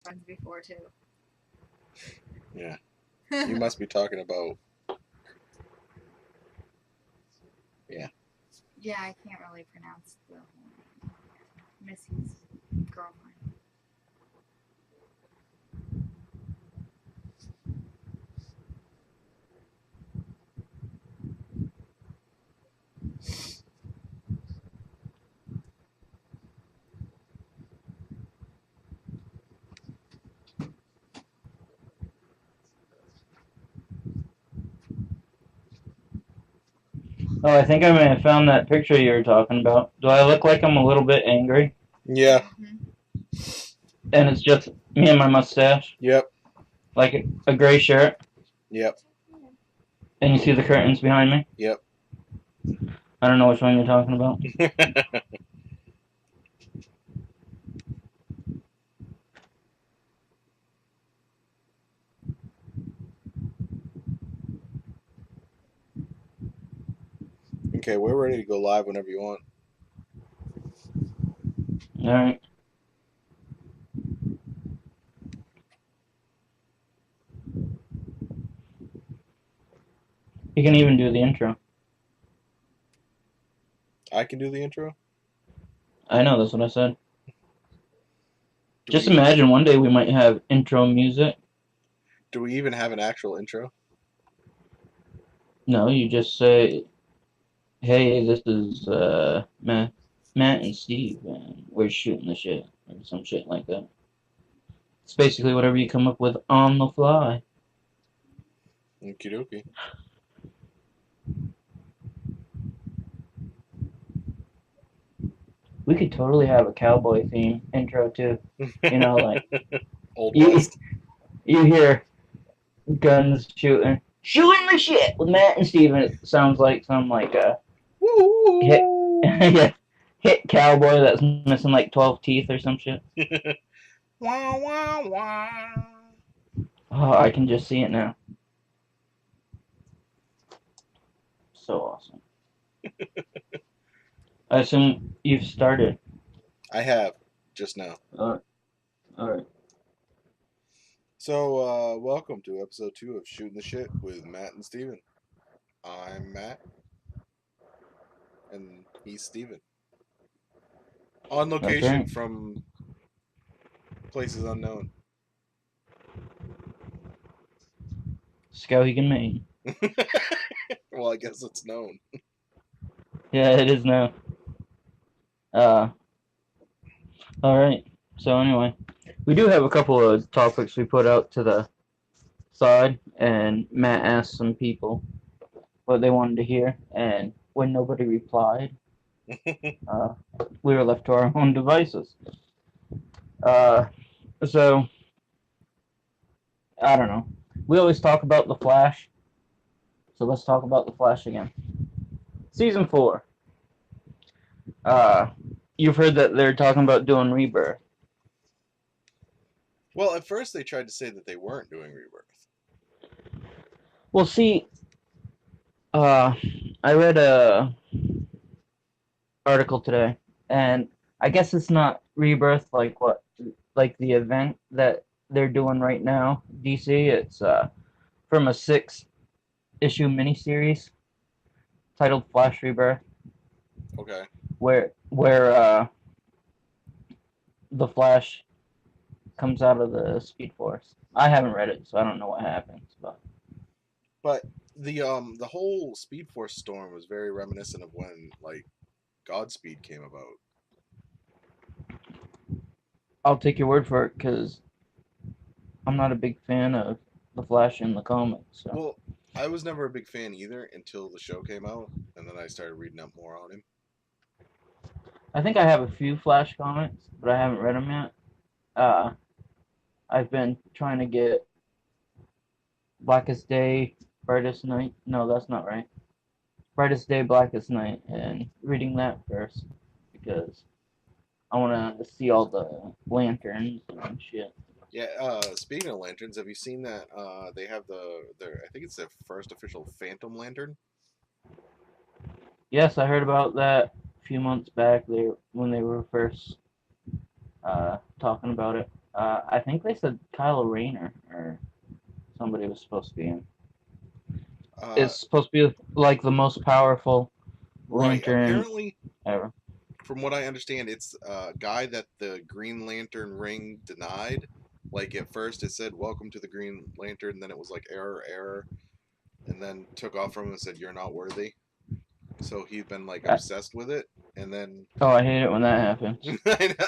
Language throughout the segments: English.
ones before too. Yeah. You must be talking about. Yeah. Yeah, I can't really pronounce the whole name. Missy's girlfriend. Oh, I think I may have found that picture you were talking about. Do I look like I'm a little bit angry? Yeah. Mm-hmm. And it's just me and my mustache? Yep. Like a gray shirt? Yep. And you see the curtains behind me? Yep. I don't know which one you're talking about. Okay, we're ready to go live whenever you want. Alright. You can even do the intro. I can do the intro. I know, that's what I said. Do Just we imagine one day we might have intro music. do we even have an actual intro? No, you just say, hey, this is Matt and Steve, and we're shooting the shit, or some shit like that. It's basically whatever you come up with on the fly. Okie dokie. We could totally have a cowboy theme intro too. You know, like Old you West. you hear guns shooting the shit with Matt and Steve, and it sounds like some like hit Woo! yeah, hit cowboy that's missing like 12 teeth or some shit. Wah wah wah. Oh, I can just see it now. So awesome. I assume you've started. I have just now. Alright. Alright. So, welcome to episode 2 of Shooting the Shit with Matt and Steven. I'm Matt, and he's Steven. On That's location right. from places unknown. Skowhegan, Maine. Well, I guess it's known. Yeah, it is now. Uh, alright. So anyway, we do have a couple of topics we put out to the side, and Matt asked some people what they wanted to hear, and when nobody replied, uh, we were left to our own devices. Uh, so I don't know. We always talk about the Flash, so let's talk about the Flash again. Season 4. Uh, you've heard that they're talking about doing Rebirth. Well, at first they tried to say that they weren't doing Rebirth. Well, see, uh, I read a article today, and I guess it's not Rebirth like the event that they're doing right now, DC. It's from a 6-issue miniseries titled Flash Rebirth, Okay. where the Flash comes out of the Speed Force. I haven't read it, so I don't know what happens, but But the whole Speed Force storm was very reminiscent of when like Godspeed came about. I'll take your word for it because I'm not a big fan of the Flash in the comics. So Well, I was never a big fan either until the show came out, and then I started reading up more on him. I think I have a few Flash comics, but I haven't read them yet. Uh, I've been trying to get Blackest Day, Brightest Night. No, that's not right. Brightest Day, Blackest Night, and reading that first because I want to see all the lanterns and shit. Yeah. Speaking of lanterns, have you seen that? They have their I think it's their first official Phantom Lantern. Yes, I heard about that a few months back. When they were first talking about it. I think they said Kylo Rayner or somebody was supposed to be in. Uh, It's supposed to be like the most powerful right. lantern Apparently, ever. from what I understand, it's a guy that the Green Lantern ring denied. Like at first, it said "Welcome to the Green Lantern," then it was like "error, error," and then took off from him and said "You're not worthy." So he's been like I, obsessed with it, and then oh, I hate it when that happens.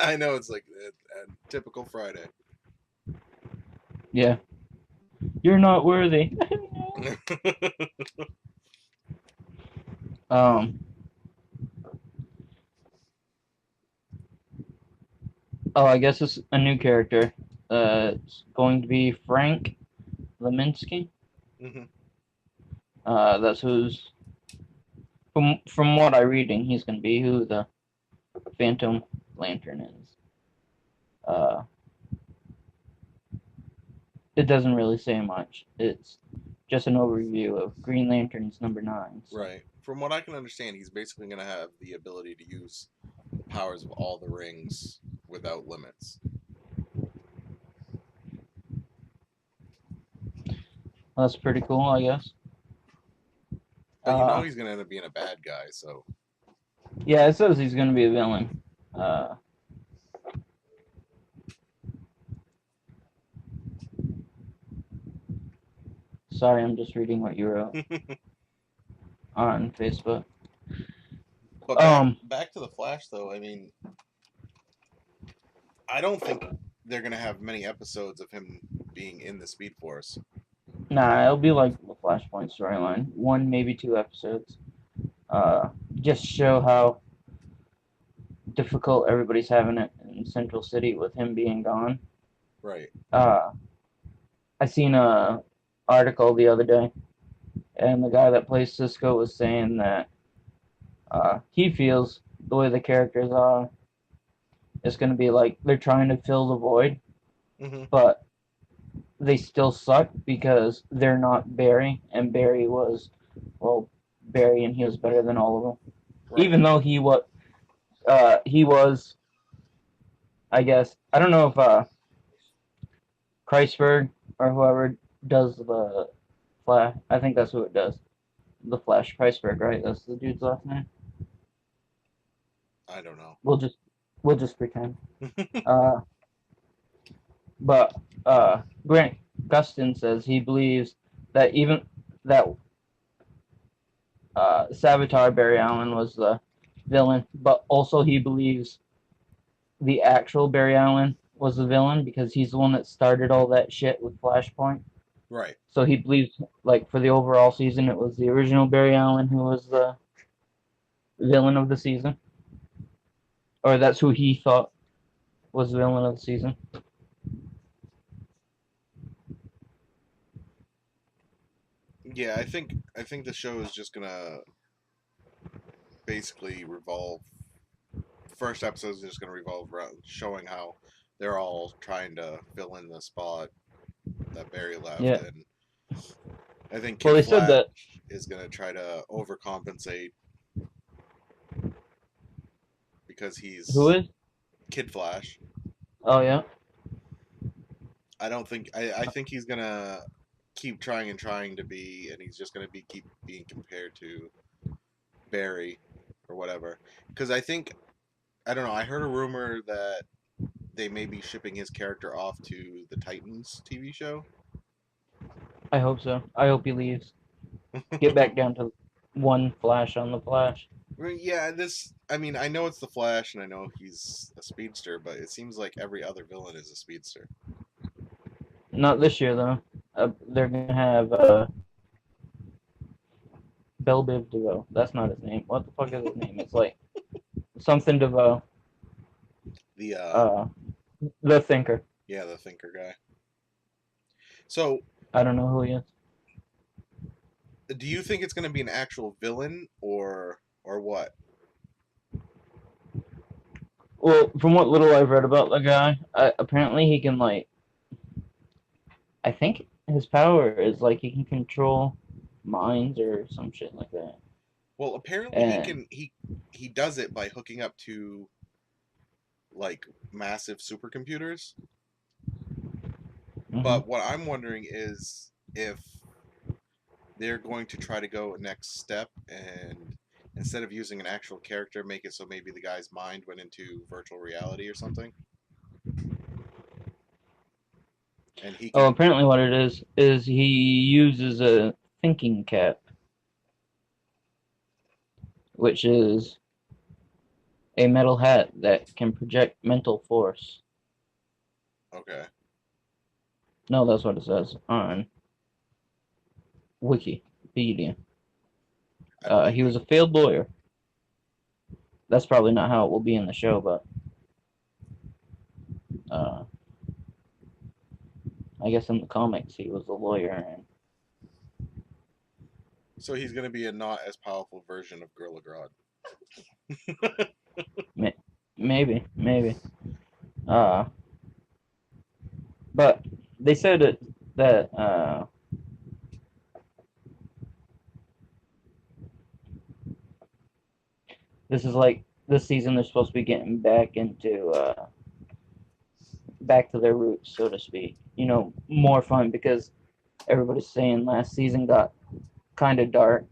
I know it's like a typical Friday. Yeah, you're not worthy. um. Oh, I guess it's a new character. It's going to be Frank Leminski. hmm That's who's from what I'm reading, he's going to be who the Phantom Lantern is. Uh, it doesn't really say much. It's just an overview of Green Lantern's number 9. So. Right. From what I can understand, he's basically going to have the ability to use the powers of all the rings without limits. That's pretty cool, I guess. But you know he's going to end up being a bad guy, so. Yeah, it says he's going to be a villain. Sorry, I'm just reading what you wrote on Facebook. But back to the Flash, though. I mean, I don't think they're going to have many episodes of him being in the Speed Force. Nah, it'll be like the Flashpoint storyline. 1, maybe 2 episodes. Just show how difficult everybody's having it in Central City with him being gone. Right. I seen a article the other day, and the guy that plays Cisco was saying that he feels the way the characters are, it's going to be like they're trying to fill the void, but they still suck because they're not Barry, and Barry was, well, Barry, and he was better than all of them. Right. Even though he was, I guess, I don't know if Kreisberg or whoever does the Flash, I think that's who it does. The Flash, Kreisberg, right? That's the dude's last name. I don't know. We'll just pretend. But Grant Gustin says he believes that even that Savitar Barry Allen was the villain, but also he believes the actual Barry Allen was the villain because he's the one that started all that shit with Flashpoint. Right. So he believes, like, for the overall season, it was the original Barry Allen who was the villain of the season. Or that's who he thought was the villain of the season. Yeah, I think the show is just gonna basically revolve. The first episode is just gonna revolve around showing how they're all trying to fill in the spot that Barry left, and I think Kid Flash is gonna try to overcompensate because he's who is Kid Flash. Oh yeah. I think he's gonna keep trying to be, and he's just gonna keep being compared to Barry or whatever. Because I don't know. I heard a rumor that they may be shipping his character off to the Titans TV show. I hope so. I hope he leaves. Get back down to one Flash on the Flash. Yeah, I mean, I know it's the Flash, and I know he's a speedster, but it seems like every other villain is a speedster. Not this year, though. They're going to have Bell Biv DeVoe. That's not his name. What the fuck is his name? It's like something DeVoe. The Thinker. Yeah, the Thinker guy. So I don't know who he is. Do you think it's going to be an actual villain or what? Well, from what little I've read about the guy, apparently he can, like, I think his power is like he can control minds or some shit like that. Well, apparently he does it by hooking up to like massive supercomputers. But what I'm wondering is if they're going to try to go a next step and instead of using an actual character, make it so maybe the guy's mind went into virtual reality or something. And he can. Oh, apparently what it is he uses a thinking cap, which is a metal hat that can project mental force. Okay. No, that's what it says on Wikipedia. He was a failed lawyer. That's probably not how it will be in the show, but I guess in the comics he was a lawyer. And so he's going to be a not as powerful version of Gorilla Grodd. maybe. But they said that this is like this season they're supposed to be getting back into back to their roots, so to speak. You know, more fun because everybody's saying last season got kind of dark,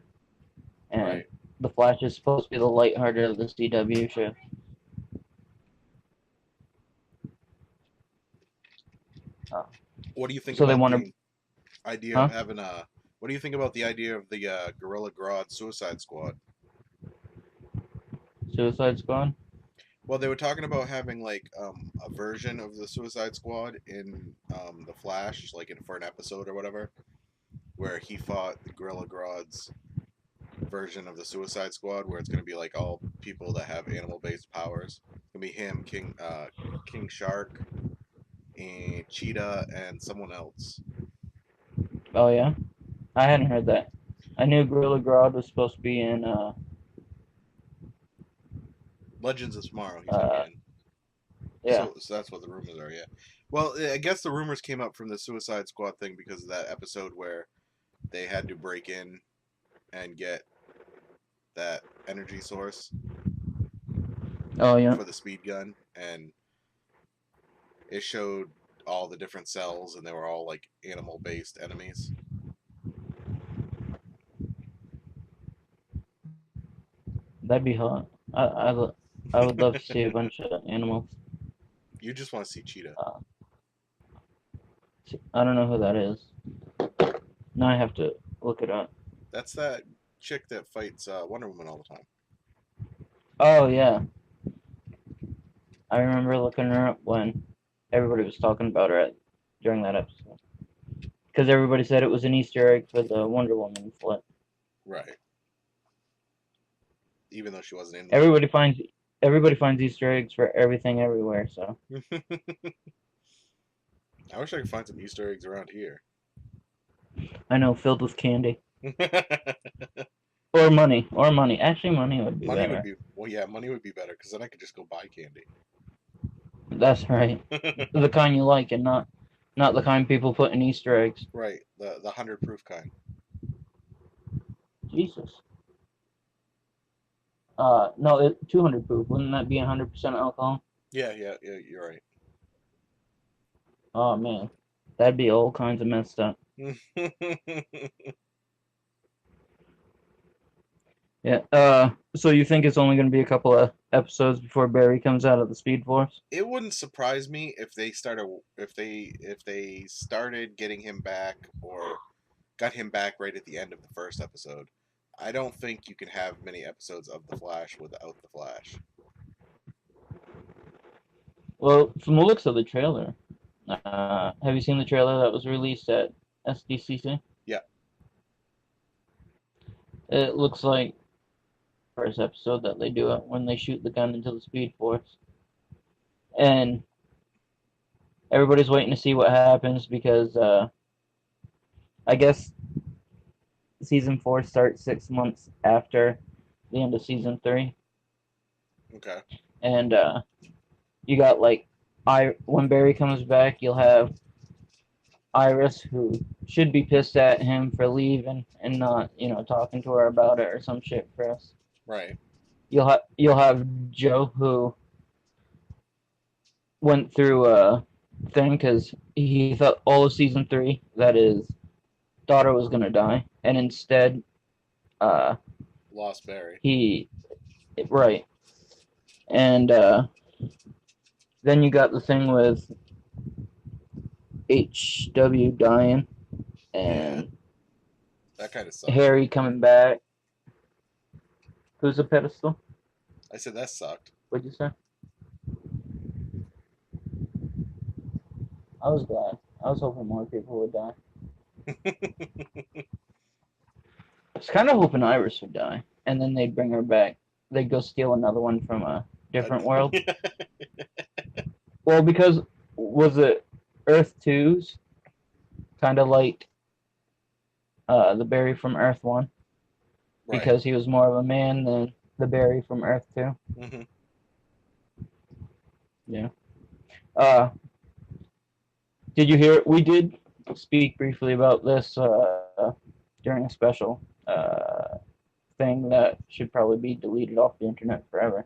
and Right. the Flash is supposed to be the lighthearted of the CW show. What do you think So they about wanna- the idea of having a? What do you think about the idea of the Gorilla Grodd Suicide Squad? Suicide Squad? Well, they were talking about having like a version of the Suicide Squad in the Flash, like for an episode or whatever, where he fought the Gorilla Grodd's version of the Suicide Squad, where it's going to be like all people that have animal-based powers. It's gonna be him, King Shark, and Cheetah, and someone else. Oh yeah, I hadn't heard that. I knew Gorilla Grodd was supposed to be in Legends of Tomorrow. He's gonna be in. Yeah. So that's what the rumors are. Yeah. Well, I guess the rumors came up from the Suicide Squad thing because of that episode where they had to break in and get that energy source. Oh yeah. For the speed gun, and it showed all the different cells, and they were all like animal-based enemies. That'd be hot. I would love to see a bunch of animals. You just want to see Cheetah. I don't know who that is. Now I have to look it up. That's that chick that fights Wonder Woman all the time. Oh yeah. I remember looking her up when everybody was talking about her during that episode. Because everybody said it was an Easter egg for the Wonder Woman flip. Right. Even though she wasn't in. Everybody finds Easter eggs for everything everywhere. So. I wish I could find some Easter eggs around here. I know, filled with candy. Or money. Actually, money would be better. Money would be better because then I could just go buy candy. That's right. The kind you like, and not the kind people put in Easter eggs. Right. The 100 proof kind. Jesus. No, 200 proof. Wouldn't that be 100% alcohol? Yeah, you're right. Oh man, that'd be all kinds of messed up. Yeah. So you think it's only going to be a couple of episodes before Barry comes out of the Speed Force? It wouldn't surprise me if they started getting him back or got him back right at the end of the first episode. I don't think you can have many episodes of The Flash without The Flash. Well, from the looks of the trailer, have you seen the trailer that was released at SDCC? Yeah. It looks like the first episode that they do it when they shoot the gun into the Speed Force. And everybody's waiting to see what happens because I guess Season 4 starts 6 months after the end of Season 3. Okay. And you got like when Barry comes back, you'll have Iris, who should be pissed at him for leaving and not, talking to her about it or some shit for us. Right. You'll have Joe, who went through thing because he thought all of season 3 that his daughter was gonna die, and instead, uh, Lost Barry. he right, and then you got the thing with HW dying and That kind of sucked. Harry coming back. Who's a pedestal? I said that sucked. What'd you say? I was glad. I was hoping more people would die. I was kind of hoping Iris would die, and then they'd bring her back. They'd go steal another one from a different world. Well, because was it Earth 2's kind of like the Barry from Earth 1? Right. Because he was more of a man than the Barry from Earth 2. Mm-hmm. Yeah. Did you hear? We did speak briefly about this during a special thing that should probably be deleted off the internet forever.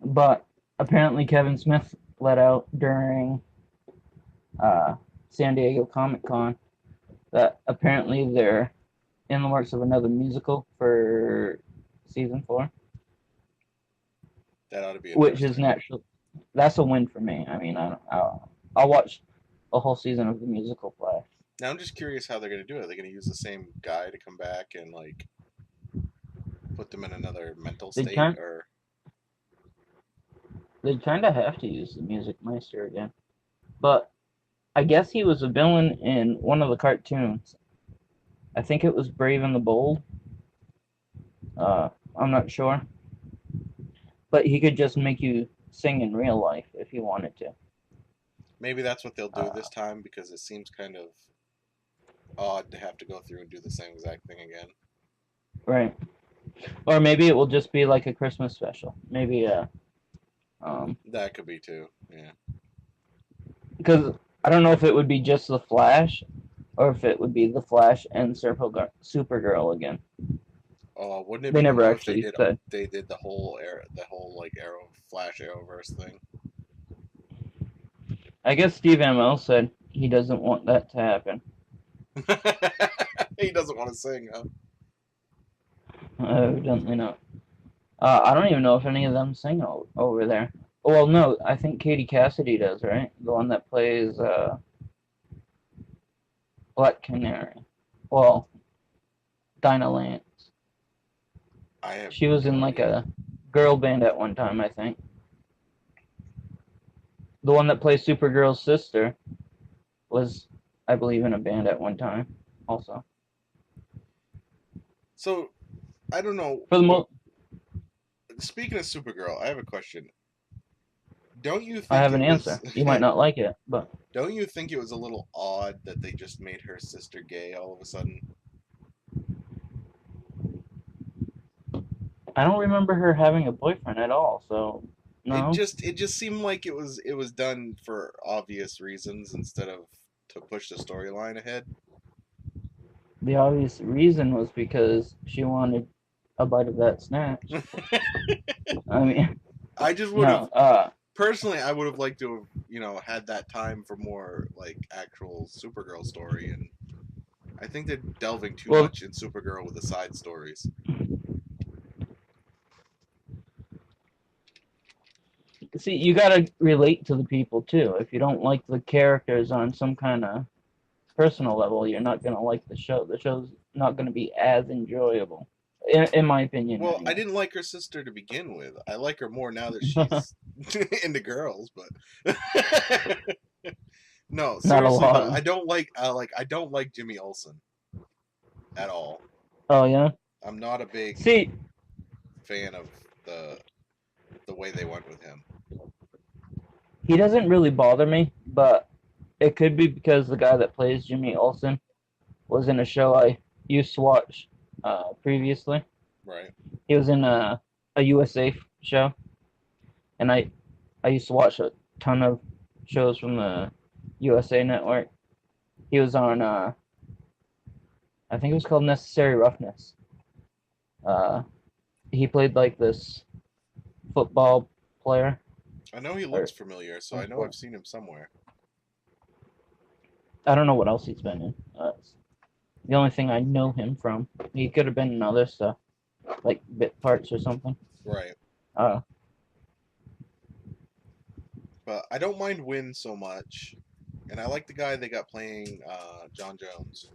But apparently Kevin Smith let out during San Diego Comic Con that apparently they're in the works of another musical for season 4. That ought to be which is natural. That's a win for me. I mean, I'll watch a whole season of the musical Flash. Now I'm just curious how they're going to do it. Are they going to use the same guy to come back and like put them in another mental state, or they kind of have to use the Music Meister again? But I guess he was a villain in one of the cartoons. I think it was Brave and the Bold. I'm not sure. But he could just make you sing in real life if he wanted to. Maybe that's what they'll do this time, because it seems kind of odd to have to go through and do the same exact thing again. Right. Or maybe it will just be like a Christmas special. Maybe that could be too. Yeah. Because I don't know if it would be just the Flash, or if it would be the Flash and Supergirl again. Oh, wouldn't it They be never cool actually if said. they did the whole like Flash Arrowverse thing? I guess Steve Amell said he doesn't want that to happen. He doesn't want to sing, huh? Evidently not. I don't even know if any of them sing over there. Well, no, I think Katie Cassidy does, right? The one that plays Black Canary. Well, Dinah Lance. She was in like a girl band at one time, I think. The one that plays Supergirl's sister was, I believe, in a band at one time, also. So, I don't know. For the Speaking of Supergirl, I have a question. Don't you think I have an answer. You might not like it, but don't you think it was a little odd that they just made her sister gay all of a sudden? I don't remember her having a boyfriend at all, so no. It just seemed like it was done for obvious reasons instead of to push the storyline ahead. The obvious reason was because she wanted a bite of that snatch. I mean, I just would have personally. I would have liked to have had that time for more like actual Supergirl story, and I think they're delving too much in Supergirl with the side stories. See, you gotta relate to the people too. If you don't like the characters on some kind of personal level, you're not gonna like the show. The show's not gonna be as enjoyable, in my opinion. Well, anyway. I didn't like her sister to begin with. I like her more now that she's into girls, but no, seriously though, I don't like Jimmy Olsen at all. Oh yeah. I'm not a big fan of the way they went with him. He doesn't really bother me, but it could be because the guy that plays Jimmy Olsen was in a show I used to watch previously. Right. He was in a USA show, and I used to watch a ton of shows from the USA Network. He was on I think it was called Necessary Roughness. He played like this football player. I know he Or looks familiar, so I know I've seen him somewhere. I don't know what else he's been in. It's the only thing I know him from. He could have been in other stuff, like bit parts or something. Right. Uh, But I don't mind Win so much. And I like the guy they got playing John Jones.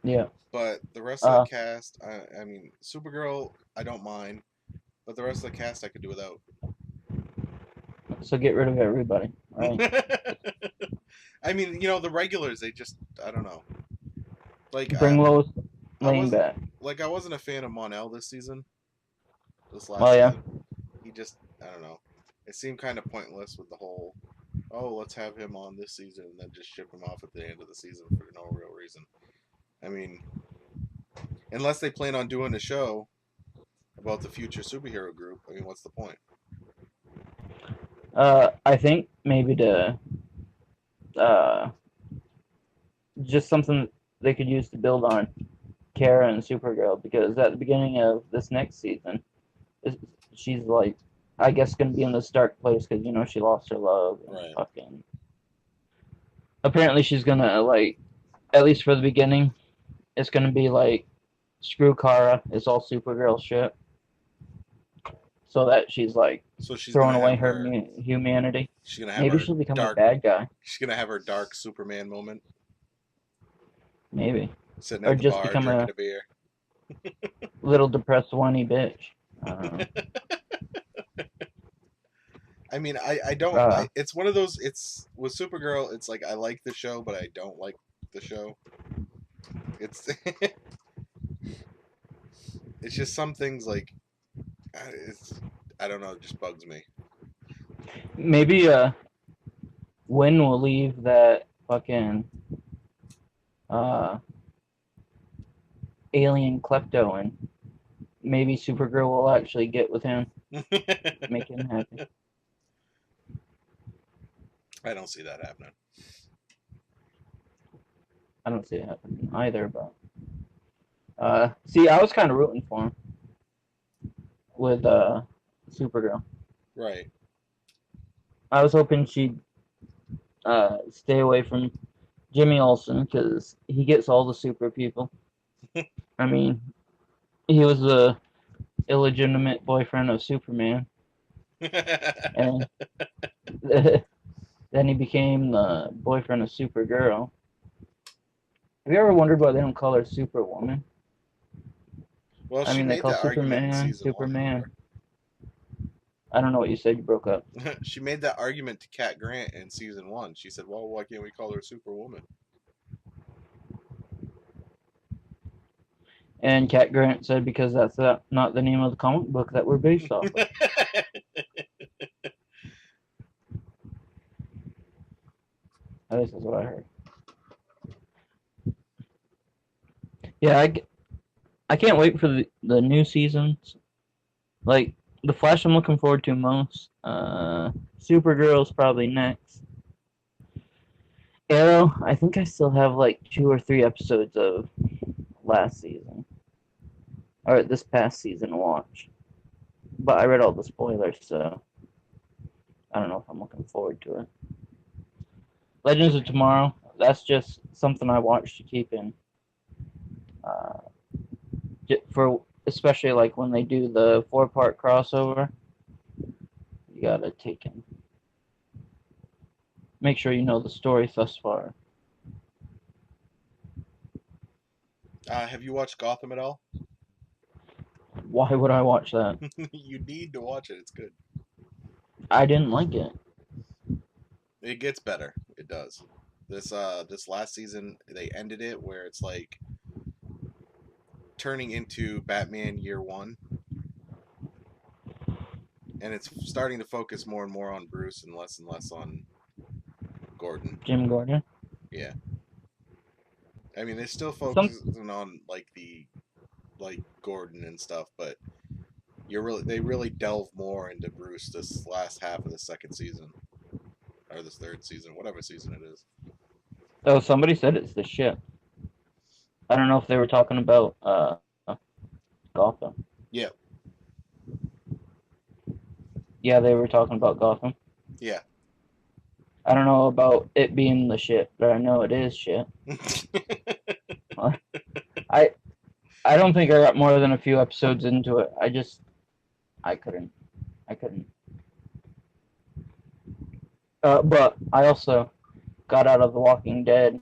yeah. But the rest of the cast, I mean, Supergirl, I don't mind. But the rest of the cast I could do without. So get rid of everybody, right? I mean, the regulars, they just, I don't know. Like, Bring Lois I Lane wasn't, back. like, I wasn't a fan of Mon-El this season. This last Oh, yeah. season. He just, I don't know. It seemed kind of pointless with the whole, oh, let's have him on this season and then just ship him off at the end of the season for no real reason. I mean, unless they plan on doing a show about the future superhero group, I mean, what's the point? I think maybe to just something they could use to build on Kara and Supergirl, because at the beginning of this next season, she's like, I guess, gonna be in this dark place because she lost her love. And Right. fucking. Apparently, she's gonna like, at least for the beginning, it's gonna be like, screw Kara. It's all Supergirl shit. So that she's like throwing away her humanity. She's gonna have Maybe her she'll become dark, a bad guy. She's gonna have her dark Superman moment. Maybe. Sitting Or at the just bar become drinking a beer. Little depressed whiny bitch. I don't know. I mean, I don't. It's one of those. It's with Supergirl. It's like I like the show, but I don't like the show. It's it's just some things like I don't know. It just bugs me. Maybe Wynn will leave that fucking alien klepto, and maybe Supergirl will actually get with him, make him happy. I don't see that happening. I don't see it happening either, but see, I was kind of rooting for him with Supergirl. Right. I was hoping she'd stay away from Jimmy Olsen because he gets all the super people. I mean, he was the illegitimate boyfriend of Superman, and then he became the boyfriend of Supergirl. Have you ever wondered why they don't call her Superwoman? Well, I mean, they call Superman Superman. I don't know what you said. You broke up. She made that argument to Cat Grant in season 1. She said, "Well, why can't we call her Superwoman?" And Cat Grant said because that's not the name of the comic book that we're based off of. At least that's what I heard. Yeah, I can't wait for the new seasons. Like, The Flash I'm looking forward to most. Supergirl's probably next. Arrow, I think I still have like 2 or 3 episodes of last season. Or this past season to watch. But I read all the spoilers, so I don't know if I'm looking forward to it. Legends of Tomorrow, that's just something I watch to keep in. For especially like when they do the 4-part crossover, you gotta take in. Make sure you know the story thus far. Have you watched Gotham at all? Why would I watch that? You need to watch it. It's good. I didn't like it. It gets better. It does. This last season they ended it where it's like turning into Batman Year 1. And it's starting to focus more and more on Bruce and less on Gordon. Jim Gordon? Yeah. I mean, they're still focusing on like Gordon and stuff, but they really delve more into Bruce this last half of the second season. Or this third season, whatever season it is. Oh, somebody said it's the ship. I don't know if they were talking about Gotham. Yeah. Yeah, they were talking about Gotham. Yeah. I don't know about it being the shit, but I know it is shit. I I don't think I got more than a few episodes into it. I couldn't. I couldn't. But I also got out of The Walking Dead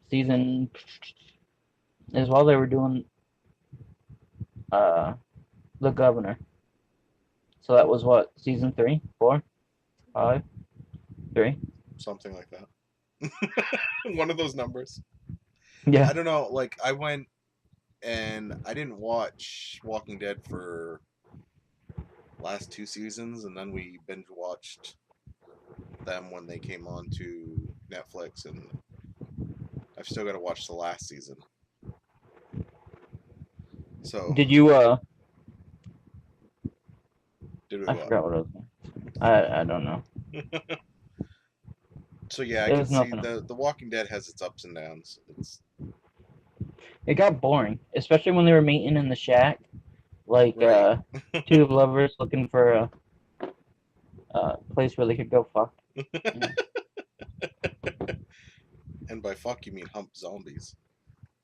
season as well. They were doing uh the Governor. So that was what, season 3, 4, 5, 3? Something like that. One of those numbers. Yeah. I don't know. Like, I went and I didn't watch Walking Dead for last 2 seasons, and then we binge watched them when they came on to Netflix, and I've still got to watch the last season. So Did you did we I what? forgot what I was going. I don't know. So yeah, I It can was see nothing. the Walking Dead has its ups and downs. It's It got boring, especially when they were meeting in the shack, like right. two lovers looking for a place where they could go fuck. Yeah. And by fuck you mean hump zombies.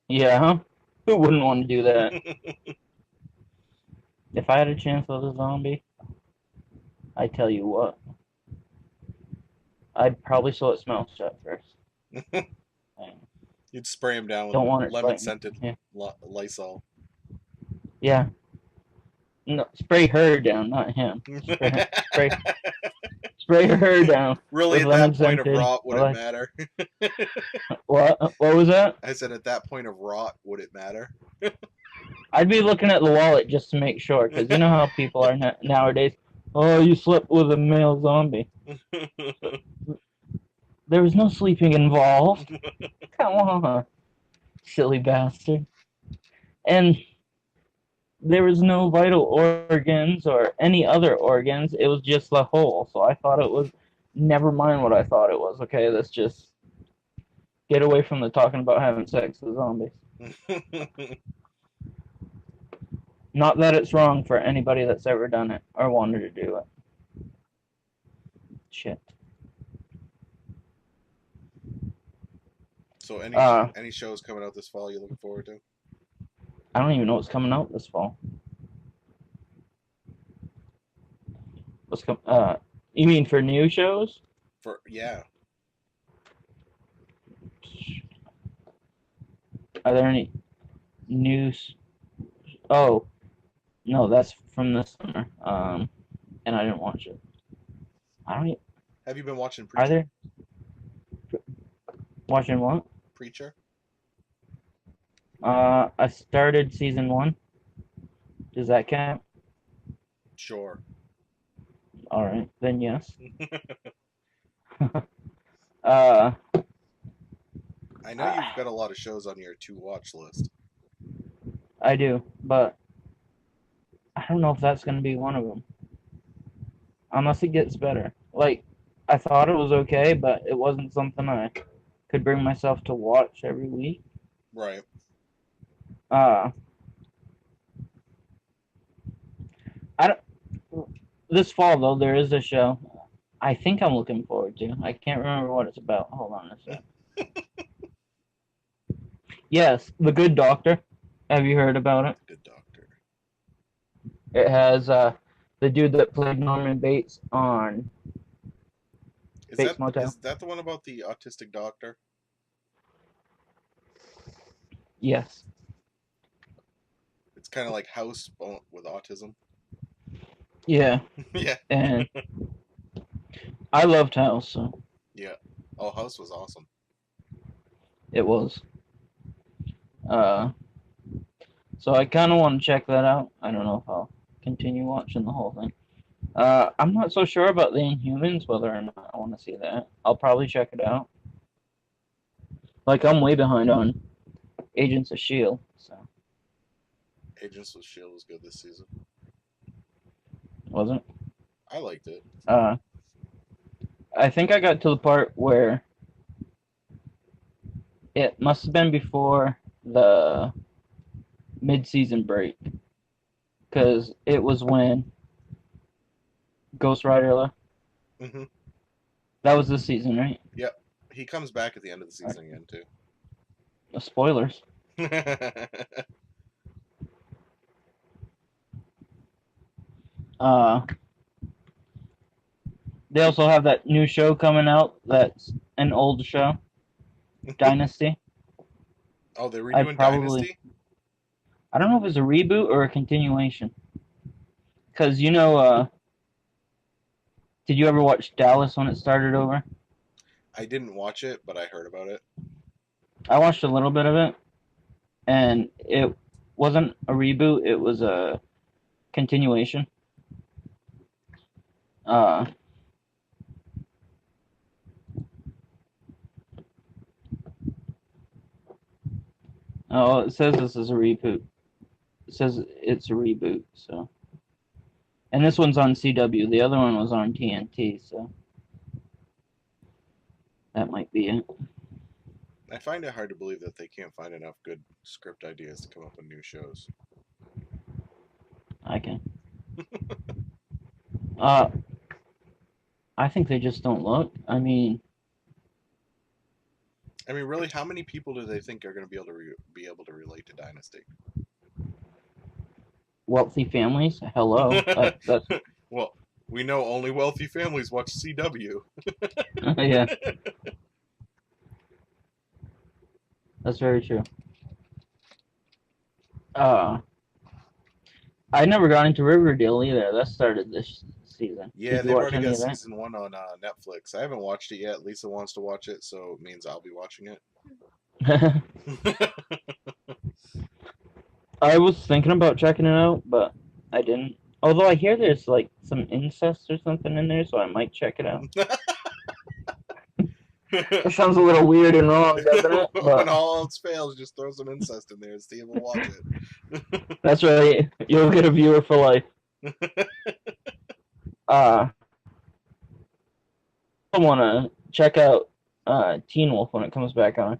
Yeah, huh? Who wouldn't want to do that? If I had a chance with a zombie, I tell you what, I'd probably slow it smell shut first. I You'd spray him down with don't want it lemon biting. scented Yeah. Lysol. Yeah. No, spray her down, not him. Spray her down Really, with at lemon that point of scented. rot, would it matter? What? What was that? I said, at that point of rot, would it matter? I'd be looking at the wallet just to make sure, because you know how people are nowadays. Oh, you slept with a male zombie. There was no sleeping involved. Come on, silly bastard. And there was no vital organs or any other organs. It was just the hole. So I thought it was. Never mind what I thought it was. Okay, let's just get away from the talking about having sex with zombies. Not that it's wrong for anybody that's ever done it or wanted to do it. Shit. So any shows coming out this fall you looking forward to? I don't even know what's coming out this fall. You mean for new shows? Yeah. Are there any news? Oh, no, that's from this summer. And I didn't watch it. I don't. Have you been watching Are Preacher? there watching what? Preacher? I started season 1. Does that count? Sure. All right, then yes. uh, I know you've got a lot of shows on your to watch list. I do, but I don't know if that's gonna be one of them. Unless it gets better. Like, I thought it was okay, but it wasn't something I could bring myself to watch every week. Right. I don't. This fall though, there is a show I think I'm looking forward to. I can't remember what it's about. Hold on a sec. Yes, The Good Doctor. Have you heard about it? Good Doctor. It has the dude that played Norman Bates on Bates Motel. Is that the one about the autistic doctor? Yes. It's kind of like House with autism. Yeah. Yeah. And I loved House, so. Yeah. Oh, House was awesome. It was. So I kind of want to check that out. I don't know if I'll continue watching the whole thing. I'm not so sure about the Inhumans, whether or not I want to see that. I'll probably check it out. Like, I'm way behind on Agents of S.H.I.E.L.D., so. Agents of S.H.I.E.L.D. was good this season. Wasn't? I liked it. I think I got to the part where it must have been before the mid-season break, because it was when Ghost Rider left. Hmm. That was this season, right? Yep. He comes back at the end of the season again too. Spoilers. Uh, they also have that new show coming out. That's an old show, Dynasty. Oh, they're I redoing probably Dynasty? I don't know if it's a reboot or a continuation. Cause did you ever watch Dallas when it started over? I didn't watch it, but I heard about it. I watched a little bit of it, and it wasn't a reboot. It was a continuation. Uh, oh, it says this is a reboot. It says it's a reboot. So, and this one's on CW. The other one was on TNT. So that might be it. I find it hard to believe that they can't find enough good script ideas to come up with new shows. I can. Uh, I think they just don't look. I mean, Really, how many people do they think are going to be able to relate to Dynasty? wealthy families. Hello. That's Well, we know only wealthy families watch CW. yeah. That's very true. I never got into Riverdale either. That started this season. Yeah, Did you they've watch already any got of that? season 1 on Netflix. I haven't watched it yet. Lisa wants to watch it, so it means I'll be watching it. I was thinking about checking it out, but I didn't. Although I hear there's like some incest or something in there, so I might check it out. It sounds a little weird and wrong, doesn't it? When But all else fails, just throw some incest in there and see if we'll watch it. that's right. You'll get a viewer for life. I want to check out Teen Wolf when it comes back on.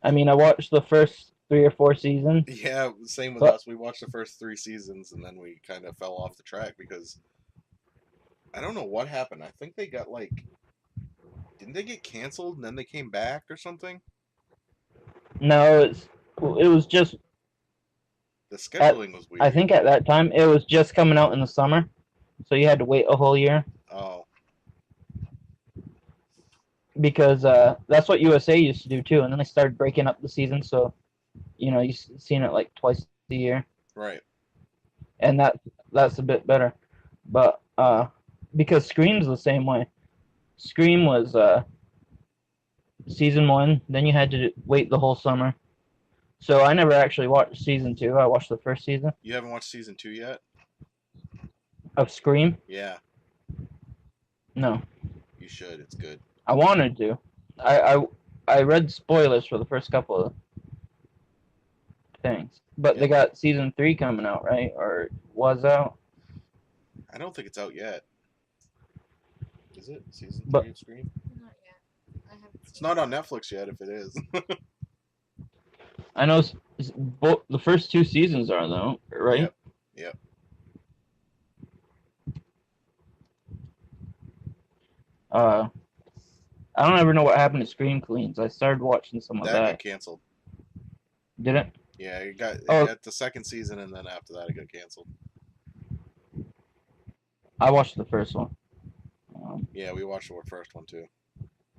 I mean, I watched the first 3 or 4 seasons. Yeah, same with But- us. We watched the first 3 seasons and then we kind of fell off the track because I don't know what happened. I think they got didn't they get canceled and then they came back or something? No, it was just. The scheduling was weird. I think at that time it was just coming out in the summer, so you had to wait a whole year Oh, because that's what USA used to do too, and then they started breaking up the season, so you've seen it like twice a year, right. and that's a bit better, but because Scream's the same way. Scream was season 1, then you had to wait the whole summer. So I never actually watched season 2. I watched the first season You haven't watched season 2 yet? of Scream. Yeah, No, you should. It's good. I wanted to. I read spoilers for the first couple of things, but they got season 3 coming out, right? Or was out? I don't think it's out yet. Is it? Season 3 But- of Scream? Not yet. I haven't It's seen not it. on Netflix yet if it is. I know both the first 2 seasons are though, right? Yep. Yep. I don't ever know what happened to Scream Queens. I started watching some of That that. got canceled. Did it? Yeah, it got Oh. the second season and then after that it got canceled. I watched the first one. Yeah, we watched the first one too.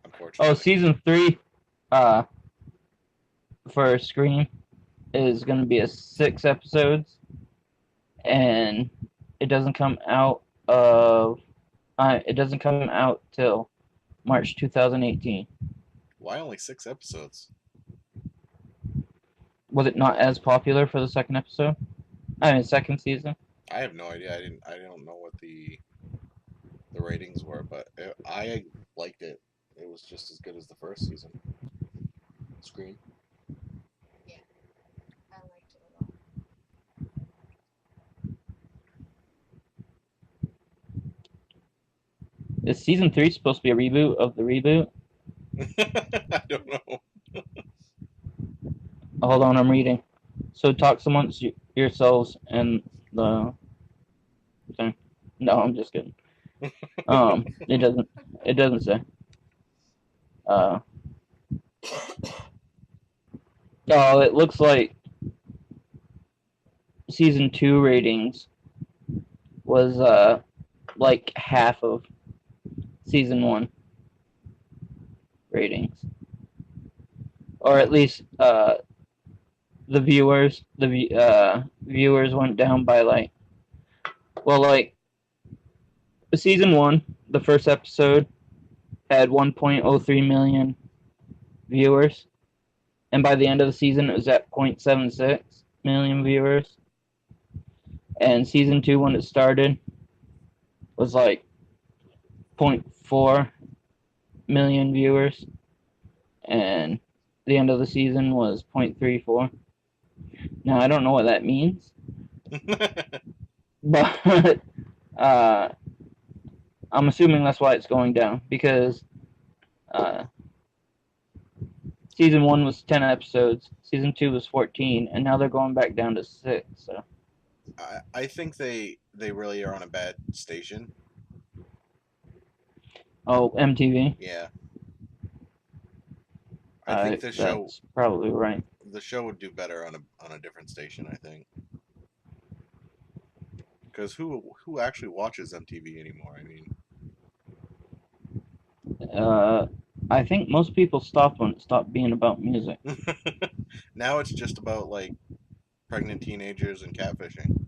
Unfortunately. Oh, season 3, for Scream is going to be a 6 episodes, and it doesn't come out till March 2018. Why only 6 episodes? Was it not as popular for the second episode? Second season. I have no idea. I don't know what the ratings were, but I liked it. It was just as good as the first season. Scream. I liked it a lot. Is season 3 supposed to be a reboot of the reboot? I don't know. Hold on, I'm reading. So talks amongst yourselves and the thing. No, I'm just kidding. It doesn't. It doesn't say. Oh, it looks like season 2 ratings was like half of season 1 ratings, or at least the viewers went down by like, well, like season 1, the first episode had 1.03 million viewers, and by the end of the season it was at 0.76 million viewers. And season 2, when it started, was like 0.4 million viewers, and the end of the season was 0.34. Now I don't know what that means, but I'm assuming that's why it's going down, because season 1 was 10 episodes, season 2 was 14, and now they're going back down to 6. So I think they really are on a bad station. MTV. Yeah. I think that's probably right. the show would do better on a different station, I think. Because who actually watches MTV anymore? I mean, I think most people stopped when it stopped being about music. now it's just about like pregnant teenagers and catfishing.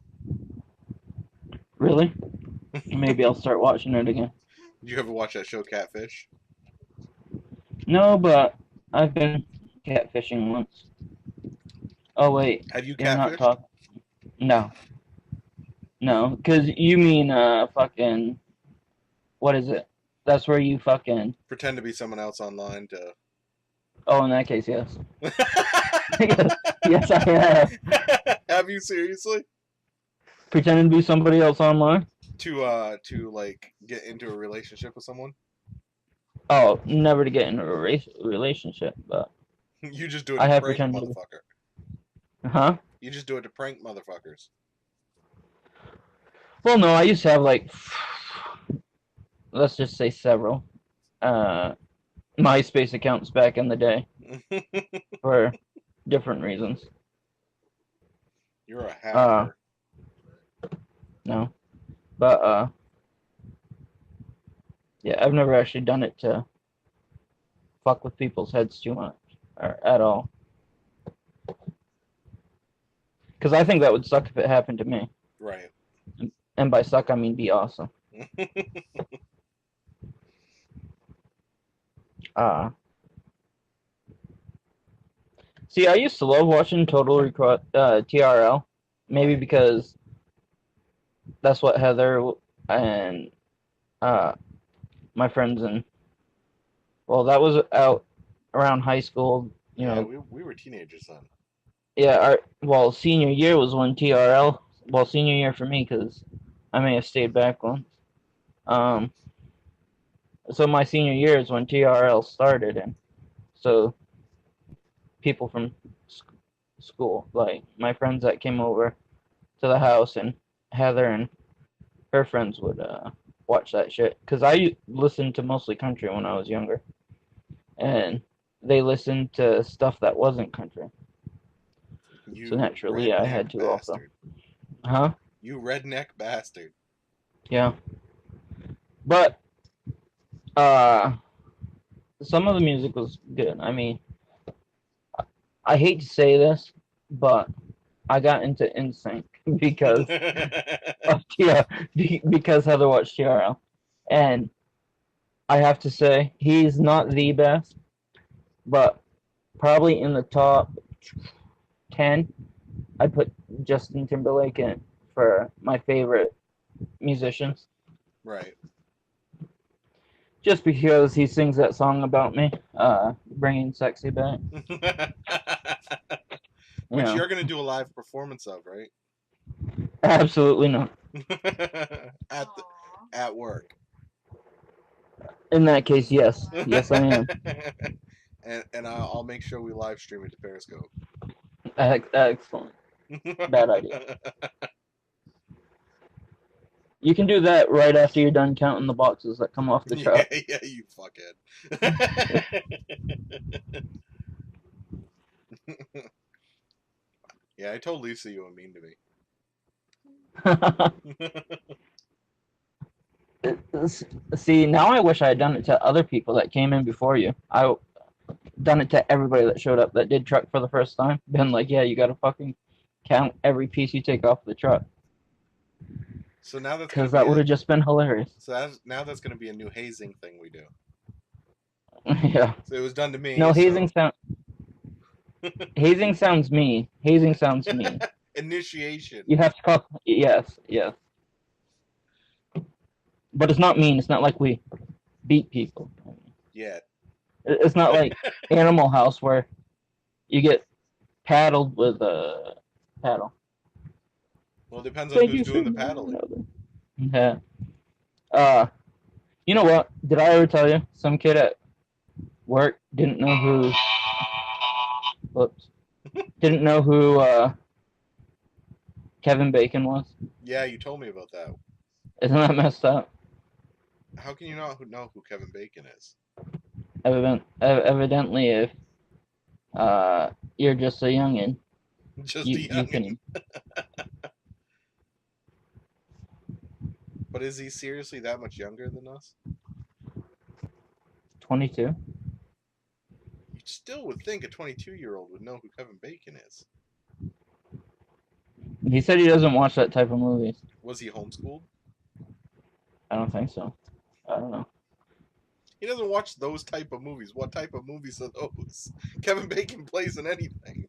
Really? Maybe I'll start watching it again. Did you ever watch that show, Catfish? No, but I've been catfishing once. Oh wait, Have you you're not catfished? talking. No, because you mean fucking, what is it? That's where you fucking. Pretend to be someone else online to. Oh, in that case, yes. Yes, I have. Have you seriously? Pretending to be somebody else online? To like get into a relationship with someone? Oh, never to get into a relationship, but You just do it I to have prank pretended. motherfucker. Huh? You just do it to prank motherfuckers. Well, no, I used to have like, let's just say several, MySpace accounts back in the day for different reasons. You're a hacker. No, but yeah, I've never actually done it to fuck with people's heads too much or at all. Because I think that would suck if it happened to me. Right. And by suck, I mean be awesome. See, I used to love watching Total Recall TRL, maybe Right. because that's what Heather and my friends and, well, that was out around high school. You Yeah, know, we were teenagers then. yeah. Well, senior year was when TRL. Well, senior year for me because I may have stayed back once. So my senior year is when TRL started, and so people from school, like my friends that came over to the house, and Heather and her friends would watch that shit. Because I listened to mostly country when I was younger, and they listened to stuff that wasn't country. You So naturally, I had to bastard. also. Huh? You redneck bastard. Yeah. But some of the music was good. I mean, I hate to say this, but I got into NSYNC because of because Heather watched TRL, and I have to say he's not the best, but probably in the top 10, I'd put Justin Timberlake in for my favorite musicians. Right. Just because he sings that song about me, bringing sexy back. Which you're gonna do a live performance of, right? Absolutely not. At work. In that case, yes. Yes, I am. and I'll make sure we live stream it to Periscope. Excellent. Bad idea. You can do that right after you're done counting the boxes that come off the truck. Yeah, you fuckhead. Yeah, I told Lisa you were mean to me. See, now I wish I had done it to other people that came in before you. I done it to everybody that showed up that did truck for the first time. Been like, yeah, you gotta fucking count every piece you take off the truck. So now that's Because that would have just been hilarious. now that's gonna be a new hazing thing we do. Yeah. So it was done to me. No, so... hazing sounds mean. Hazing sounds mean. Initiation. You have to call. Yes, yes. But it's not mean. It's not like we beat people. Yeah. It's not like Animal House where you get paddled with a paddle. Well, it depends on who's doing the paddling. Yeah. You know what? Did I ever tell you? Some kid at work didn't know who. Whoops. Didn't know who Kevin Bacon was. Yeah, you told me about that. Isn't that messed up? How can you not know who Kevin Bacon is? Evidently, if you're just a youngin, Just a youngin. But is he seriously that much younger than us? 22. You still would think a 22-year-old would know who Kevin Bacon is. He said he doesn't watch that type of movies. Was he homeschooled? I don't think so. I don't know. He doesn't watch those type of movies. What type of movies are those? Kevin Bacon plays in anything.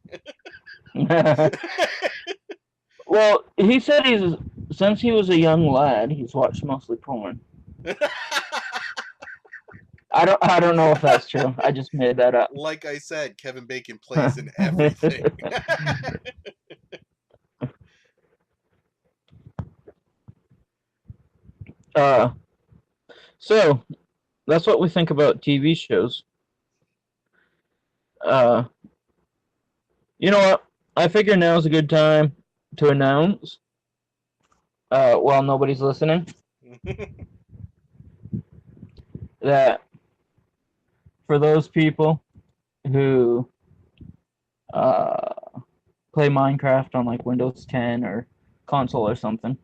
Well, he said since he was a young lad, he's watched mostly porn. I don't know if that's true. I just made that up. Like I said, Kevin Bacon plays in everything. So that's what we think about TV shows. You know what? I figure now's a good time to announce, while nobody's listening, that for those people who play Minecraft on like Windows 10 or console or something,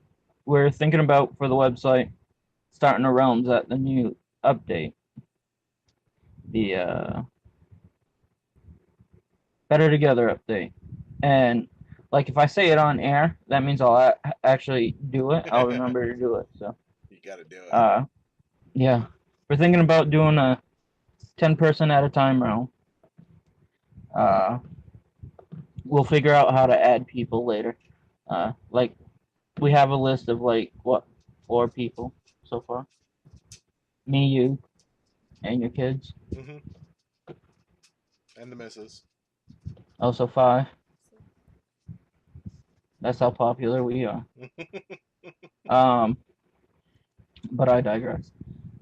we're thinking about for the website starting a Realms at the new update. The Better Together update. And like if I say it on air, that means I'll actually do it. I'll remember to do it. So you gotta do it. Yeah, we're thinking about doing a 10-person at a time round. We'll figure out how to add people later. Like we have a list of like 4 people so far. Me, you, and your kids. Mm-hmm. And the missus. Also 5. That's how popular we are. But I digress.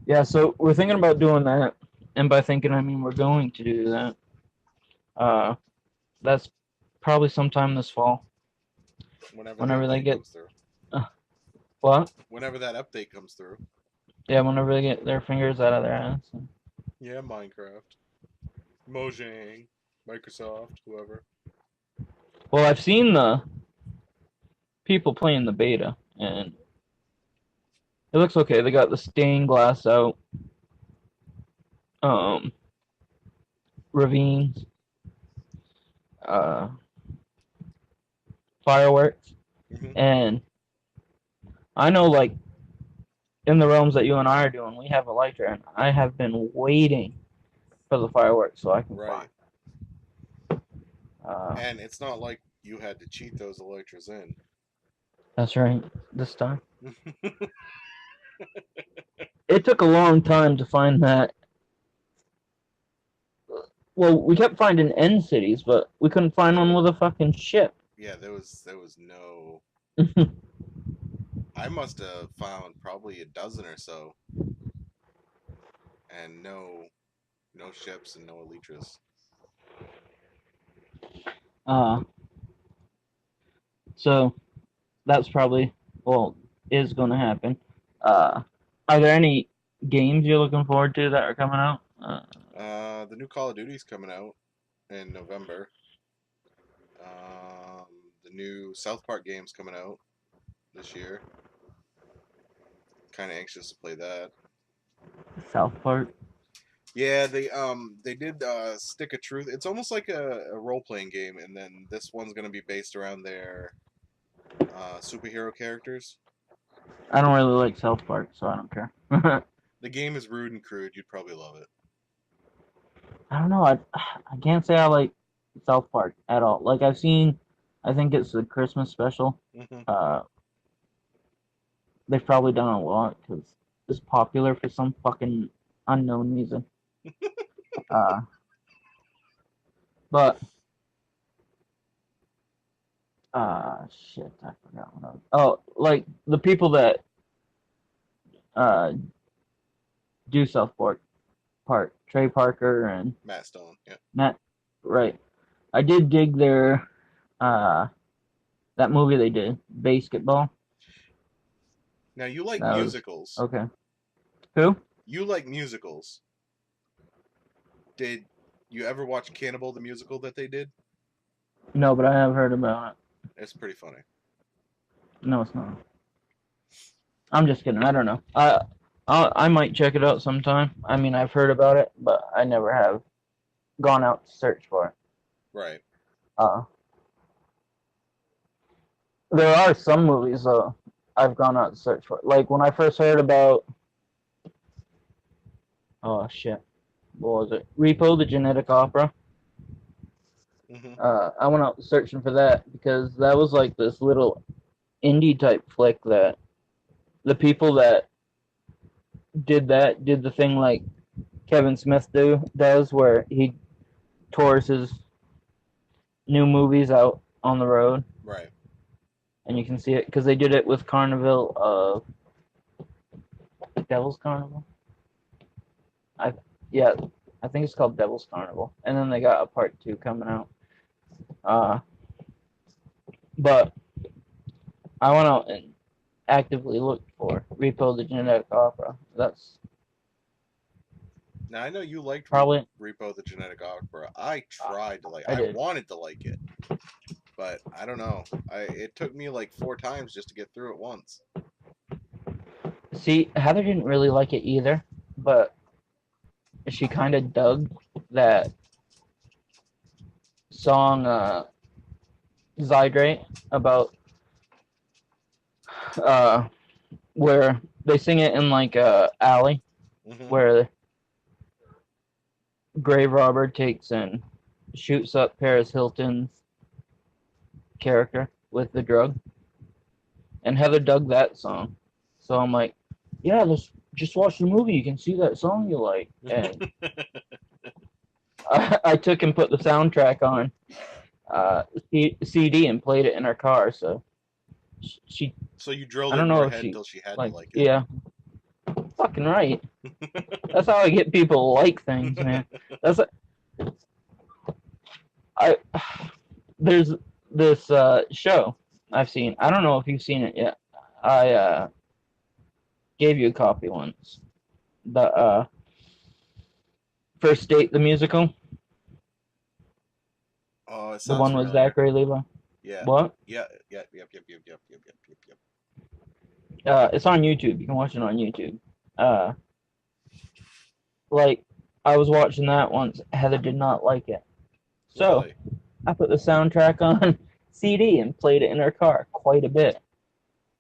Yeah, so we're thinking about doing that, and by thinking I mean we're going to do that. That's probably sometime this fall. Whenever they get comes through. What? Whenever that update comes through. Yeah, whenever they get their fingers out of their ass. Yeah, Minecraft, Mojang, Microsoft, whoever. Well, I've seen the people playing the beta, and it looks okay. They got the stained glass out, ravines, fireworks, and I know, like, in the realms that you and I are doing, we have Elytra, and I have been waiting for the fireworks so I can fly. And it's not like you had to cheat those Elytras in. That's right, this time. It took a long time to find that. Well, we kept finding end cities, but we couldn't find one with a fucking ship. Yeah, there was no... I must have found probably a dozen or so. And no ships and no Elytras. So that's probably, well, is going to happen. Are there any games you're looking forward to that are coming out? The new Call of Duty's coming out in November. Um, the new South Park game's coming out this year. Kind of anxious to play that. South Park. Yeah, they did Stick of Truth. It's almost like a role playing game, and then this one's gonna be based around their superhero characters. I don't really like South Park, so I don't care. The game is rude and crude. You'd probably love it. I don't know. I can't say I like South Park at all. Like I've seen, I think it's the Christmas special. Hmm. They've probably done a lot because it's popular for some fucking unknown reason. Uh, but shit, I forgot what I was. Oh, like the people that uh do South Park, Trey Parker and Matt Stone. Yeah. Matt. Right. I did dig their uh that movie they did, Basketball. Now you like That was musicals. okay. Who? You like musicals. Did you ever watch Cannibal the musical that they did? No, but I have heard about it. It's pretty funny. No, it's not. I'm just kidding. I don't know. I might check it out sometime. I mean, I've heard about it, but I never have gone out to search for it. Right. Uh, there are some movies though I've gone out to search for. Like when I first heard about, oh shit, what was it? Repo, the Genetic Opera. Hmm. I went out searching for that because that was like this little indie type flick that the people that did that did the thing like Kevin Smith does where he tours his new movies out on the road. Right. And you can see it because they did it with Carnival of Devil's Carnival. Yeah, I think it's called Devil's Carnival, and then they got a part 2 coming out. But I went out and actively looked for Repo the Genetic Opera. That's Now I know you liked probably Repo the Genetic Opera. I tried to like. I I did. wanted to like it, but I don't know. It took me like 4 times just to get through it once. See, Heather didn't really like it either, but she kind of dug that song Zydrate about where they sing it in like a alley Hmm. where grave robber takes and shoots up Paris Hilton's character with the drug, and Heather dug that song. So I'm like, yeah, let's just watch the movie. You can see that song you like. And I took and put the soundtrack on CD and played it in her car. So she, So you drilled I it don't in know your if head she until she had like, to like it. yeah, fucking right. That's how I get people to like things, man. That's I. There's this show I've seen. I don't know if you've seen it yet. I gave you a copy once. The First Date, the musical, Oh, it the sounds one with familiar. Zachary Levi. Yeah. What? Yeah. Yeah. Yep. It's on YouTube. You can watch it on YouTube. Like I was watching that once. Heather did not like it, so Really? I put the soundtrack on CD and played it in her car quite a bit.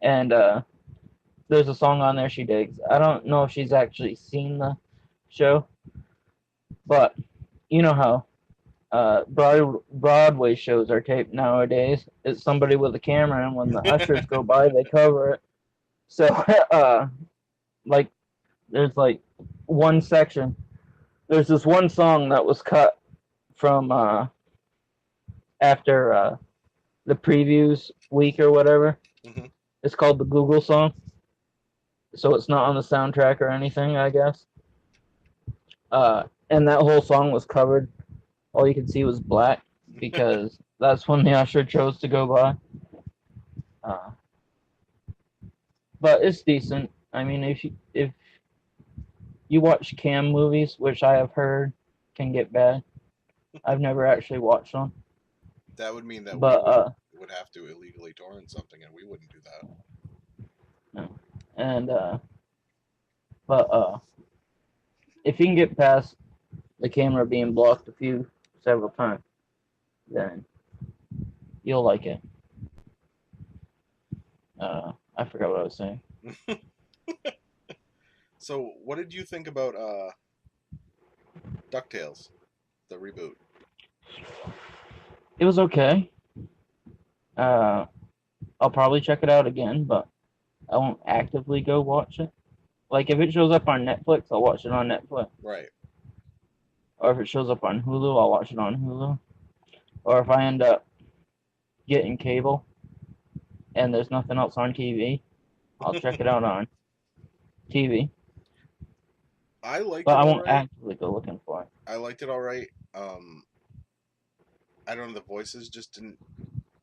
And there's a song on there she digs. I don't know if she's actually seen the show, but you know how Broadway shows are taped nowadays. It's somebody with a camera, and when the ushers go by, they cover it. So, like, there's like one section. There's this one song that was cut from after the previews week or whatever. Hmm. It's called the Google song. So it's not on the soundtrack or anything, I guess. And that whole song was covered. All you could see was black because that's when the usher chose to go by. but it's decent. I mean, if you watch cam movies, which I have heard can get bad. I've never actually watched them, That would mean that we but would have to illegally torrent something, and we wouldn't do that. no. And but if you can get past the camera being blocked several times, then you'll like it. I forgot what I was saying. So, what did you think about DuckTales, the reboot? It was okay. I'll probably check it out again, but I won't actively go watch it. Like if it shows up on Netflix, I'll watch it on Netflix. Right. Or if it shows up on Hulu, I'll watch it on Hulu. Or if I end up getting cable and there's nothing else on TV, I'll check it out on TV. I liked But it I all won't right. actively go looking for it. I liked it all right. I don't know, the voices just didn't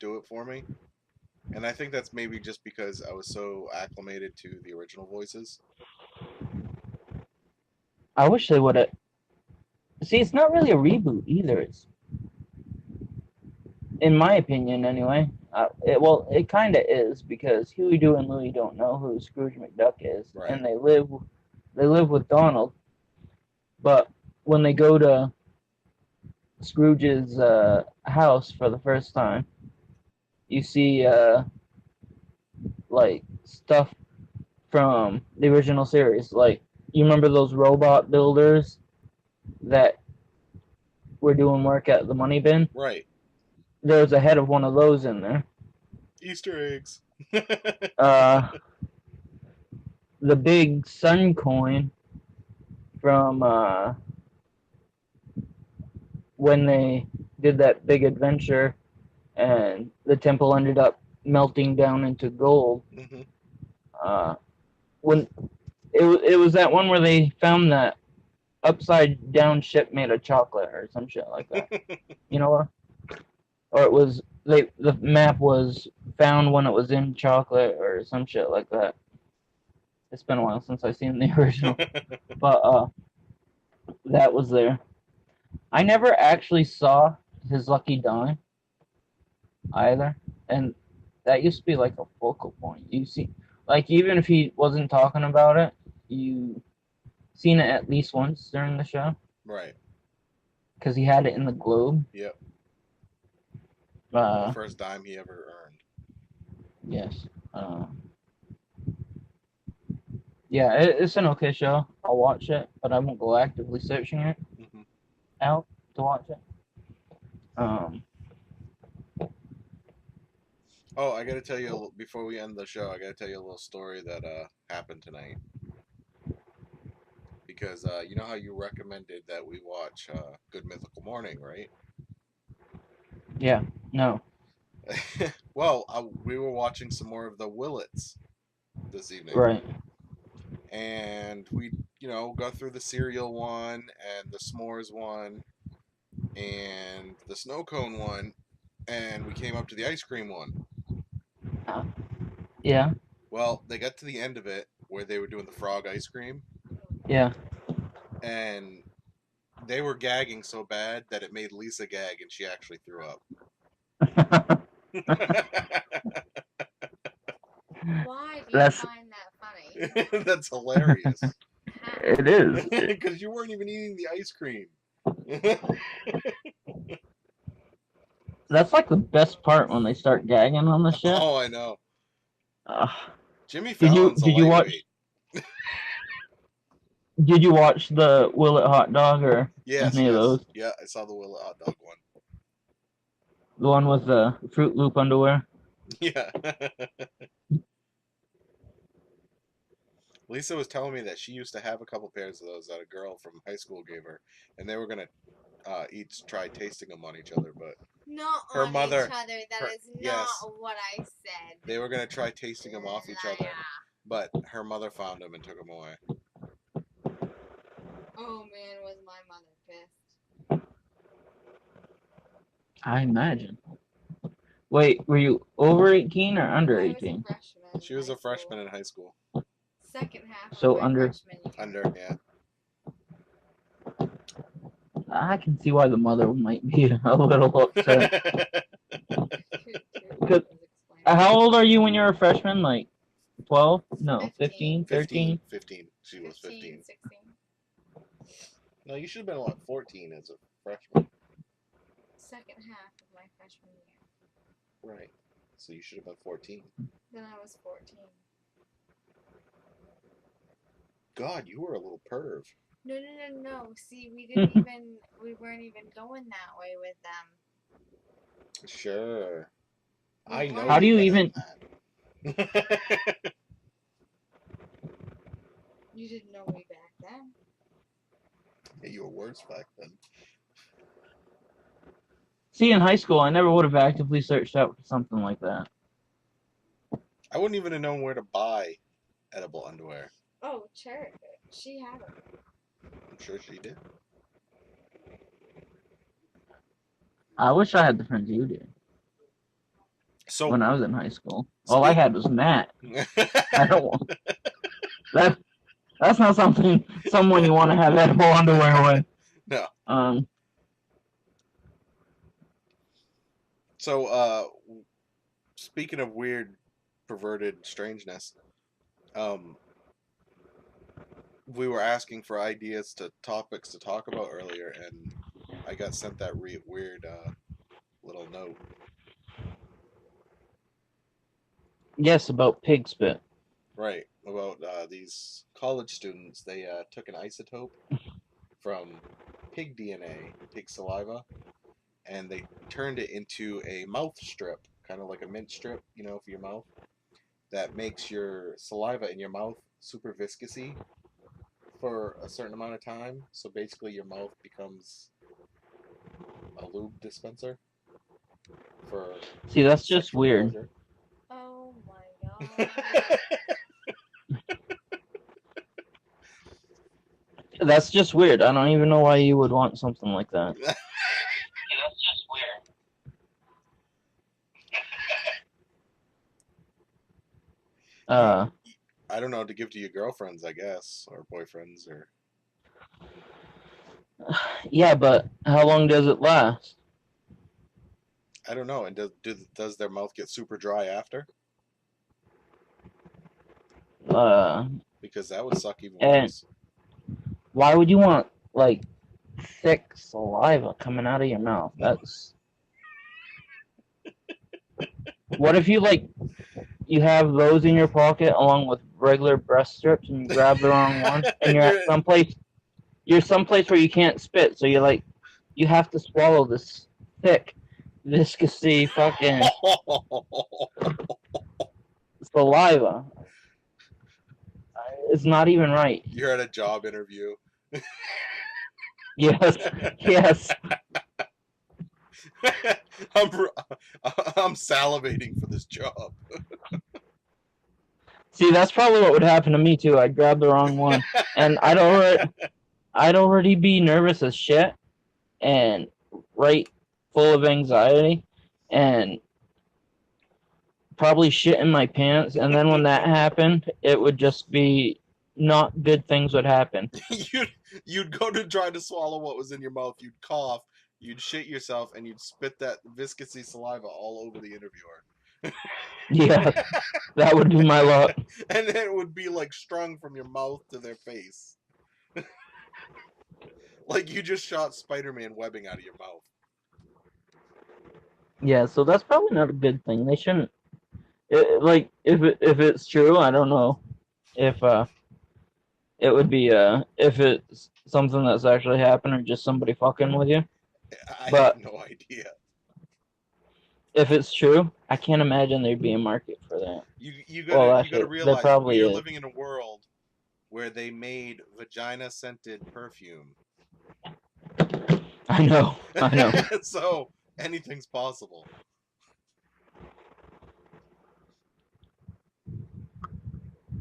do it for me. And I think that's maybe just because I was so acclimated to the original voices. I wish they would have. See, it's not really a reboot either. It's, in my opinion, anyway. It kind of is because Huey, Dewey, and Louie don't know who Scrooge McDuck is, Right. and they live with Donald. But when they go to Scrooge's house for the first time, you see like stuff from the original series. Like, you remember those robot builders that were doing work at the money bin? Right. There's a head of one of those in there. Easter eggs. The big sun coin from when they did that big adventure and the temple ended up melting down into gold. Mm-hmm. When it was that one where they found that upside down ship made of chocolate or some shit like that. You know what? Or it was the map was found when it was in chocolate or some shit like that. It's been a while since I've seen the original, but that was there. I never actually saw his lucky dime either, and that used to be like a focal point. You see, like even if he wasn't talking about it, you seen it at least once during the show. Right. Because he had it in the globe. Yep. The first dime he ever earned. Yes. Yeah, it's an okay show. I'll watch it, but I won't go actively searching it out to watch it. Oh, I gotta tell you, before we end the show, I gotta tell you a little story that happened tonight. Because you know how you recommended that we watch Good Mythical Morning, right? Yeah. No. Well, we were watching some more of the Willits this evening. Right. And we, got through the cereal one and the s'mores one and the snow cone one, and we came up to the ice cream one. Yeah. Well, they got to the end of it where they were doing the frog ice cream. Yeah. And they were gagging so bad that it made Lisa gag, and she actually threw up. Why do you find that funny? That's hilarious. It is. Because you weren't even eating the ice cream. That's like the best part when they start gagging on the shit. Oh, I know. Jimmy Did Fallon's you watch? Did you watch the Willet hot dog or any of those? Yeah, I saw the Willet hot dog one. The one with the Fruit Loop underwear? Yeah. Lisa was telling me that she used to have a couple pairs of those that a girl from high school gave her, and they were gonna each try tasting them on each other, but not her on mother, each other. That is not what I said. They were gonna try tasting them off each other, but her mother found them and took them away. Oh man, was my mother pissed. I imagine. Wait, were you over 18 or under 18? I was a She was a freshman in high school. Second half So of my under- freshman year. Under, yeah. I can see why the mother might be a little upset. Good. How old are you when you're a freshman? Like 12? No, 15, 13? 15. She was 15. 16. No, you should have been, 14 as a freshman. Second half of my freshman year. Right. So you should have been 14. Then I was 14. God, you were a little perv. No. See, we weren't even going that way with them. Sure. I know. How do you better even- than that. You didn't know me back then. Yeah, you were worse back then. See, in high school, I never would have actively searched out for something like that. I wouldn't even have known where to buy edible underwear. Oh, sure. She had them. I'm sure she did. I wish I had the friends you did So when I was in high school. All I had was Matt. I don't want that. That's not someone you want to have edible underwear with. No. So, speaking of weird, perverted strangeness, we were asking for ideas to topics to talk about earlier, and I got sent that weird little note. Yes, about pig spit. Right, about these college students. They took an isotope from pig DNA, pig saliva, and they turned it into a mouth strip, kind of like a mint strip, for your mouth, that makes your saliva in your mouth super viscousy for a certain amount of time. So basically your mouth becomes a lube dispenser for See, that's just sexual weird. pleasure. Oh my god. That's just weird. I don't even know why you would want something like that. Yeah, that's just weird. I don't know, to give to your girlfriends, I guess, or boyfriends, or Yeah, but how long does it last? I don't know. And does their mouth get super dry after? Because that would suck even And- worse. Why would you want like thick saliva coming out of your mouth? That's. What if you have those in your pocket along with regular breast strips and you grab the wrong one and you're at someplace where you can't spit, so you have to swallow this thick, viscousy fucking saliva. It's not even right. You're at a job interview. Yes. I'm salivating for this job. See, that's probably what would happen to me too. I'd grab the wrong one, and I'd already be nervous as shit, and full of anxiety, and probably shit in my pants. And then when that happened, it would just be not good things would happen. You'd go to try to swallow what was in your mouth. You'd cough. You'd shit yourself, and you'd spit that viscousy saliva all over the interviewer. Yeah, that would be my luck. And then it would be strung from your mouth to their face. Like you just shot Spider-Man webbing out of your mouth. Yeah, so that's probably not a good thing. They shouldn't. If it's true, I don't know if it would be if it's something that's actually happened or just somebody fucking with you. I But- have no idea. If it's true, I can't imagine there'd be a market for that. You Well, gotta actually, there realize probably we are is. living in a world where they made vagina-scented perfume. I know. So anything's possible.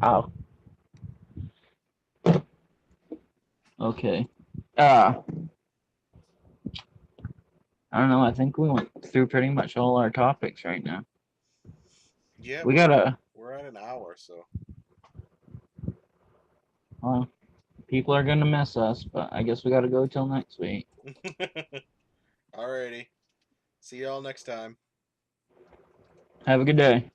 Ow. Okay. I don't know. I think we went through pretty much all our topics right now. Yeah, We gotta. we're We're at an hour, so. Well, people are gonna miss us, but I guess we gotta go till next week. Alrighty. See y'all next time. Have a good day.